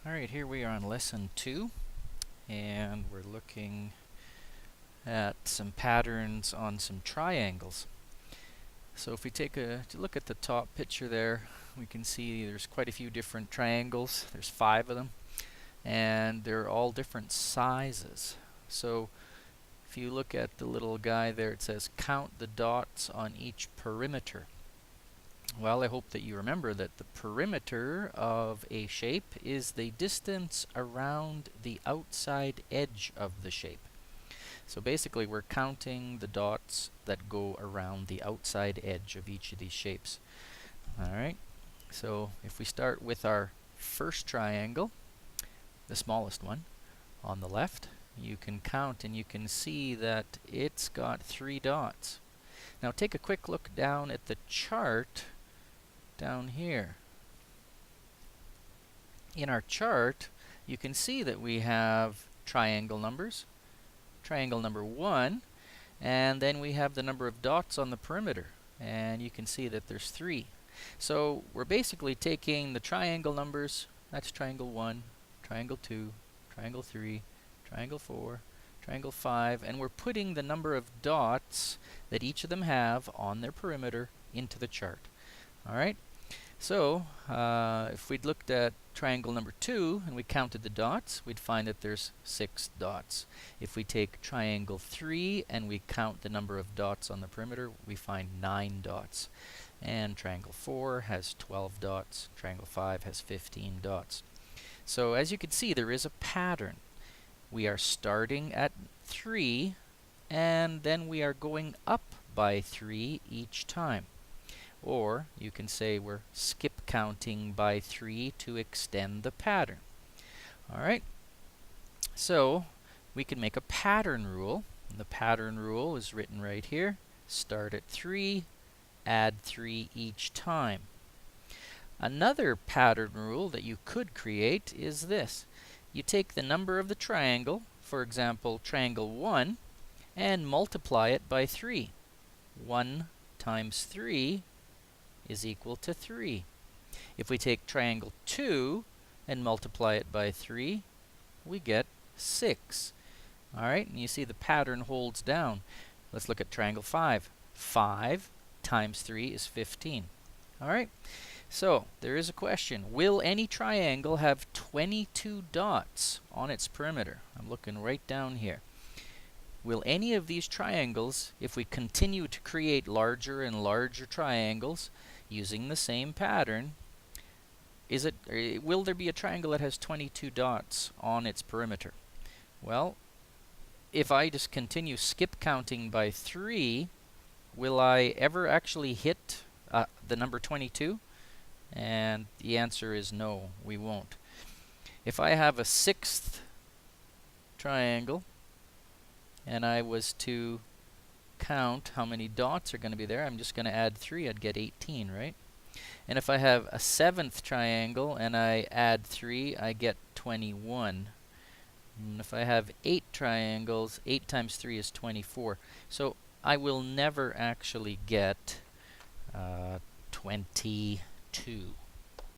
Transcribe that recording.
Alright, here we are on lesson 2, and we're looking at some patterns on some triangles. So if we take a look at the top picture there, we can see there's quite a few different triangles. There's 5 of them, and they're all different sizes. So if you look at the little guy there, it says count the dots on each perimeter. Well, I hope that you remember that the perimeter of a shape is the distance around the outside edge of the shape. So basically we're counting the dots that go around the outside edge of each of these shapes. Alright, so if we start with our first triangle, the smallest one on the left, you can count and you can see that it's got 3 dots. Now take a quick look down at the chart down here. In our chart, you can see that we have triangle numbers, triangle number 1, and then we have the number of dots on the perimeter, and you can see that there's 3. So we're basically taking the triangle numbers, that's triangle 1, triangle 2, triangle 3, triangle 4, triangle 5, and we're putting the number of dots that each of them have on their perimeter into the chart. Alright, so if we'd looked at triangle number 2 and we counted the dots, we'd find that there's 6 dots. If we take triangle 3 and we count the number of dots on the perimeter, we find 9 dots. And triangle 4 has 12 dots, triangle 5 has 15 dots. So as you can see, there is a pattern. We are starting at 3, and then we are going up by 3 each time. Or you can say we're skip counting by 3 to extend the pattern. Alright, so we can make a pattern rule. And the pattern rule is written right here. Start at 3, add 3 each time. Another pattern rule that you could create is this. You take the number of the triangle, for example triangle 1, and multiply it by 3. 1 times 3 is equal to 3. If we take triangle 2 and multiply it by 3, we get 6. Alright, and you see the pattern holds down. Let's look at triangle 5. 5 times 3 is 15. Alright, so there is a question. Will any triangle have 22 dots on its perimeter? I'm looking right down here. Will any of these triangles, if we continue to create larger and larger triangles using the same pattern, will there be a triangle that has 22 dots on its perimeter? Well, if I just continue skip counting by 3, will I ever actually hit the number 22? And the answer is no, we won't. If I have a 6th triangle, and I was to count how many dots are going to be there, I'm just going to add 3, I'd get 18, right? And if I have a 7th triangle and I add 3, I get 21. And if I have 8 triangles, 8 times 3 is 24. So I will never actually get 22.